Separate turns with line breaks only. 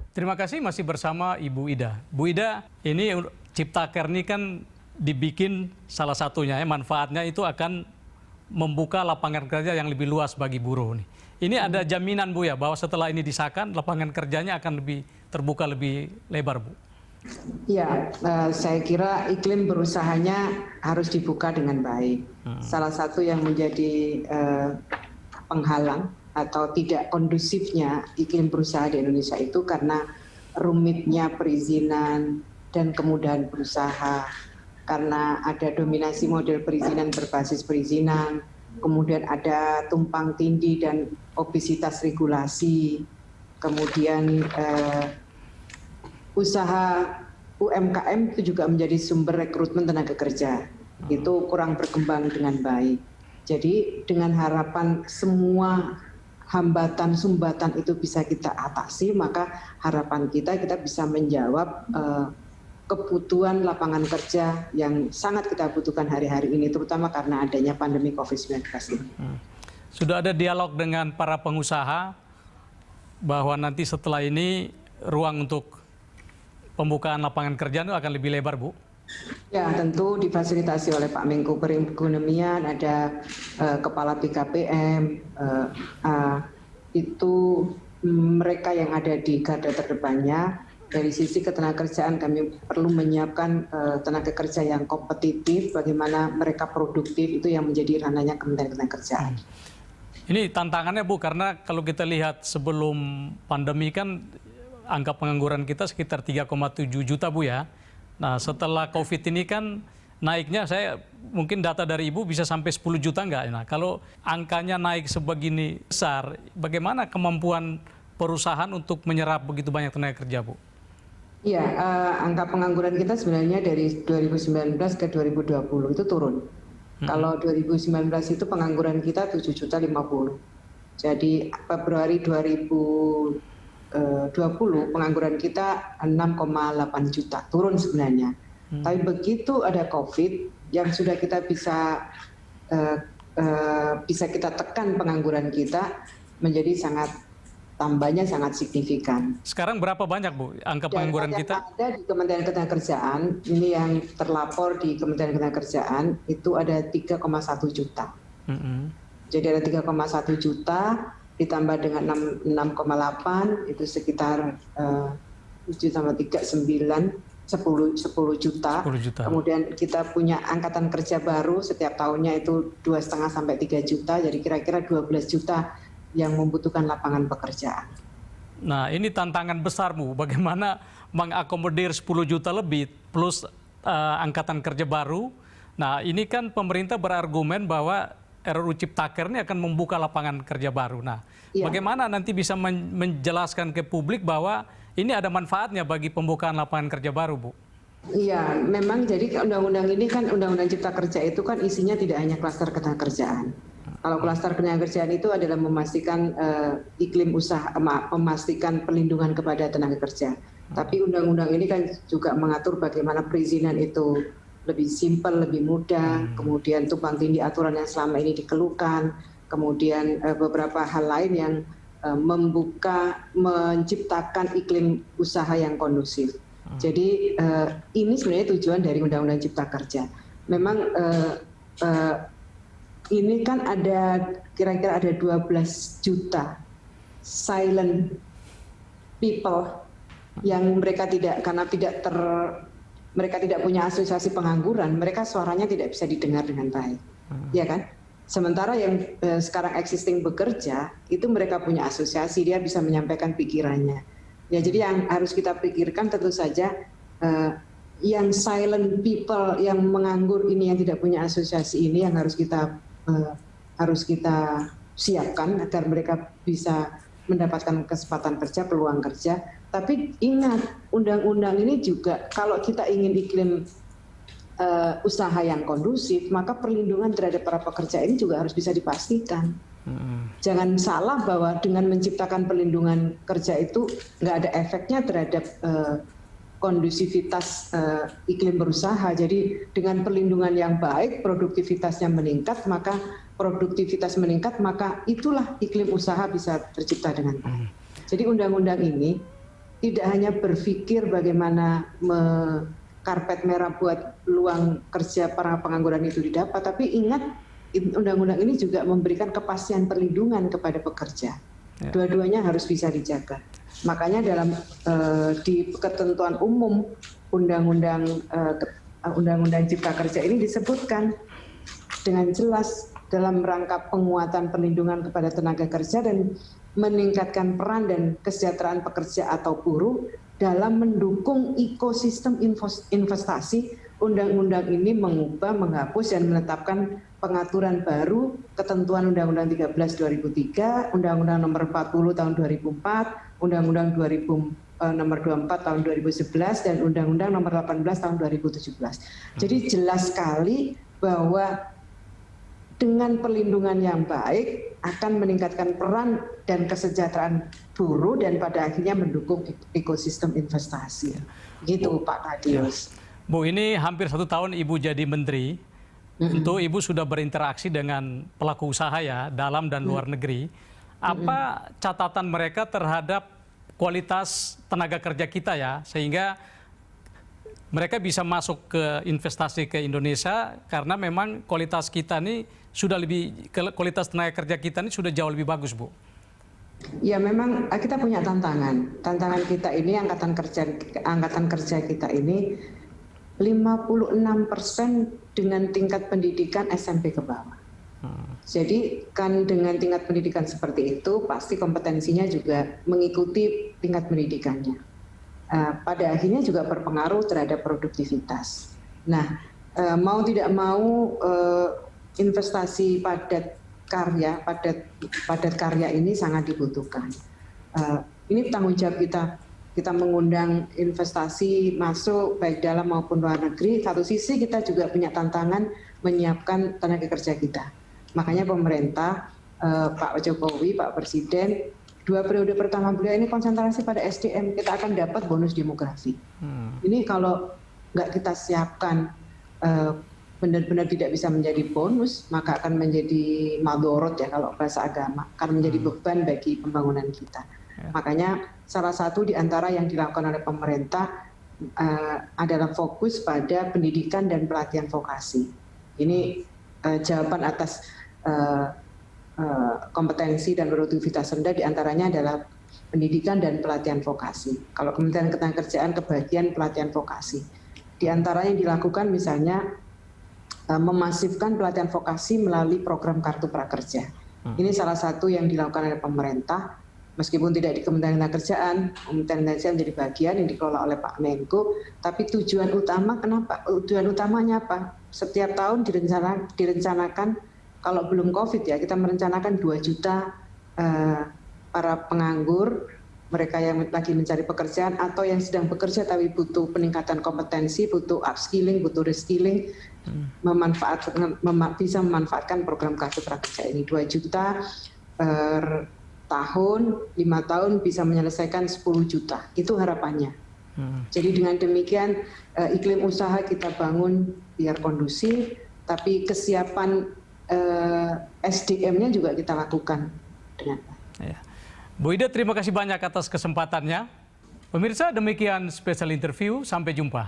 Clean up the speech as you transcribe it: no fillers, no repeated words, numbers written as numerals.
Terima kasih masih bersama Ibu Ida. Bu Ida, ini Ciptaker ini kan dibikin salah satunya manfaatnya itu akan membuka lapangan kerja yang lebih luas bagi buruh nih. Ini ada jaminan Bu ya bahwa setelah ini disahkan lapangan kerjanya akan lebih terbuka lebih lebar Bu.
Ya, saya kira iklim berusahanya harus dibuka dengan baik. Salah satu yang menjadi penghalang atau tidak kondusifnya iklim berusaha di Indonesia itu karena rumitnya perizinan dan kemudahan berusaha, karena ada dominasi model perizinan berbasis perizinan, kemudian ada tumpang tindih dan obesitas regulasi, kemudian usaha UMKM itu juga menjadi sumber rekrutmen tenaga kerja. Itu kurang berkembang dengan baik. Jadi dengan harapan semua hambatan sumbatan itu bisa kita atasi, maka harapan kita bisa menjawab kebutuhan lapangan kerja yang sangat kita butuhkan hari-hari ini, terutama karena adanya pandemi COVID-19 ini.
Sudah ada dialog dengan para pengusaha bahwa nanti setelah ini ruang untuk pembukaan lapangan kerja itu akan lebih lebar, Bu?
Ya, tentu difasilitasi oleh Pak Menko Perekonomian, ada Kepala BKPM, itu mereka yang ada di garda terdepannya. Dari sisi ketenagakerjaan kami perlu menyiapkan tenaga kerja yang kompetitif, bagaimana mereka produktif, itu yang menjadi ranahnya Kementerian Ketenagakerjaan.
Ini tantangannya Bu, karena kalau kita lihat sebelum pandemi kan angka pengangguran kita sekitar 3,7 juta Bu ya. Nah setelah COVID ini kan naiknya, saya mungkin data dari Ibu bisa sampai 10 juta enggak? Nah kalau angkanya naik sebegini besar, bagaimana kemampuan perusahaan untuk menyerap begitu banyak tenaga kerja Bu?
Iya, angka pengangguran kita sebenarnya dari 2019 ke 2020 itu turun. Kalau 2019 itu pengangguran kita 7,50 juta. Jadi Februari 2020 pengangguran kita 6,8 juta, turun sebenarnya. Tapi begitu ada COVID yang sudah kita bisa kita tekan pengangguran kita menjadi tambahnya sangat signifikan.
Sekarang berapa banyak Bu angka pengangguran kita?
Ada di Kementerian Ketenagakerjaan, ini yang terlapor di Kementerian Ketenagakerjaan itu ada 3,1 juta. Jadi ada 3,1 juta ditambah dengan 6,8 itu sekitar 7 tambah 3, 9, 10 juta. Kemudian kita punya angkatan kerja baru setiap tahunnya itu 2,5 sampai 3 juta, jadi kira-kira 12 juta yang membutuhkan lapangan pekerjaan.
Nah ini tantangan besar Bu, bagaimana mengakomodir 10 juta lebih plus angkatan kerja baru. Nah ini kan pemerintah berargumen bahwa RUU Ciptaker ini akan membuka lapangan kerja baru. Nah bagaimana nanti bisa menjelaskan ke publik bahwa ini ada manfaatnya bagi pembukaan lapangan kerja baru Bu?
Iya, memang jadi undang-undang ini kan, Undang-Undang Cipta Kerja itu kan isinya tidak hanya klaster ketenagakerjaan. Kalau klaster ketenagakerjaan itu adalah memastikan iklim usaha, memastikan perlindungan kepada tenaga kerja. Tapi undang-undang ini kan juga mengatur bagaimana perizinan itu lebih simpel, lebih mudah, kemudian tumpang tindih aturan yang selama ini dikeluhkan, kemudian beberapa hal lain yang menciptakan iklim usaha yang kondusif. Jadi ini sebenarnya tujuan dari Undang-Undang Cipta Kerja. Memang ini kan ada kira-kira ada 12 juta silent people yang mereka tidak punya asosiasi pengangguran, mereka suaranya tidak bisa didengar dengan baik, ya kan? Sementara yang sekarang existing bekerja itu mereka punya asosiasi, dia bisa menyampaikan pikirannya. Ya, jadi yang harus kita pikirkan tentu saja yang silent people, yang menganggur ini, yang tidak punya asosiasi ini yang harus kita siapkan agar mereka bisa mendapatkan kesempatan kerja, peluang kerja. Tapi ingat, undang-undang ini juga kalau kita ingin iklim usaha yang kondusif, maka perlindungan terhadap para pekerja ini juga harus bisa dipastikan. Jangan salah bahwa dengan menciptakan perlindungan kerja itu nggak ada efeknya terhadap kondusivitas iklim berusaha. Jadi dengan perlindungan yang baik, produktivitasnya meningkat, maka itulah iklim usaha bisa tercipta dengan baik. Jadi undang-undang ini tidak hanya berpikir bagaimana karpet merah buat peluang kerja para pengangguran itu didapat, tapi ingat undang-undang ini juga memberikan kepastian perlindungan kepada pekerja. Dua-duanya harus bisa dijaga. Makanya dalam di ketentuan umum Undang-Undang Cipta Kerja ini disebutkan dengan jelas dalam rangka penguatan perlindungan kepada tenaga kerja dan meningkatkan peran dan kesejahteraan pekerja atau buruh dalam mendukung ekosistem investasi. Undang-undang ini mengubah, menghapus, dan menetapkan pengaturan baru ketentuan Undang-Undang 13 2003, Undang-Undang Nomor 40 Tahun 2004, Undang-Undang Nomor 24 Tahun 2011, dan Undang-Undang Nomor 18 Tahun 2017. Jadi jelas sekali bahwa dengan perlindungan yang baik akan meningkatkan peran dan kesejahteraan buruh dan pada akhirnya mendukung ekosistem investasi. Gitu Pak Thaddeus.
Bu, ini hampir 1 tahun Ibu jadi menteri. Tentu Ibu sudah berinteraksi dengan pelaku usaha ya, dalam dan luar negeri. Apa catatan mereka terhadap kualitas tenaga kerja kita ya, sehingga mereka bisa masuk ke investasi ke Indonesia karena memang kualitas kita ini sudah kualitas tenaga kerja kita ini sudah jauh lebih bagus, Bu.
Ya memang kita punya tantangan. Tantangan kita ini angkatan kerja kita ini 56% dengan tingkat pendidikan SMP ke bawah. Jadi kan dengan tingkat pendidikan seperti itu pasti kompetensinya juga mengikuti tingkat pendidikannya. Pada akhirnya juga berpengaruh terhadap produktivitas. Nah, mau tidak mau investasi padat karya ini sangat dibutuhkan. Ini tanggung jawab kita mengundang investasi masuk baik dalam maupun luar negeri. Satu sisi kita juga punya tantangan menyiapkan tenaga kerja kita. Makanya pemerintah, Pak Jokowi, Pak Presiden, 2 periode pertama beliau ini konsentrasi pada SDM, kita akan dapat bonus demografi. Ini kalau nggak kita siapkan benar-benar tidak bisa menjadi bonus, maka akan menjadi madorot ya kalau bahasa agama, akan menjadi beban bagi pembangunan kita. Makanya salah satu di antara yang dilakukan oleh pemerintah adalah fokus pada pendidikan dan pelatihan vokasi. Ini jawaban atas kompetensi dan produktivitas rendah diantaranya adalah pendidikan dan pelatihan vokasi. Kalau Kementerian Ketenagakerjaan kebagian pelatihan vokasi. Di antaranya yang dilakukan misalnya memasifkan pelatihan vokasi melalui program Kartu Prakerja. Ini salah satu yang dilakukan oleh pemerintah. Meskipun tidak di Kementerian Ketenagakerjaan, Kementerian Ketenagakerjaan menjadi bagian yang dikelola oleh Pak Menko, tapi tujuan utamanya apa? Setiap tahun direncanakan, kalau belum COVID ya, kita merencanakan 2 juta para penganggur, mereka yang lagi mencari pekerjaan atau yang sedang bekerja tapi butuh peningkatan kompetensi, butuh upskilling, butuh reskilling, bisa memanfaatkan program Kartu Prakerja ini. 2 juta per tahun, 5 tahun bisa menyelesaikan 10 juta. Itu harapannya. Jadi dengan demikian iklim usaha kita bangun biar kondusif, tapi kesiapan SDM-nya juga kita lakukan dengan baik.
Bu Ida, terima kasih banyak atas kesempatannya. Pemirsa, demikian spesial interview. Sampai jumpa.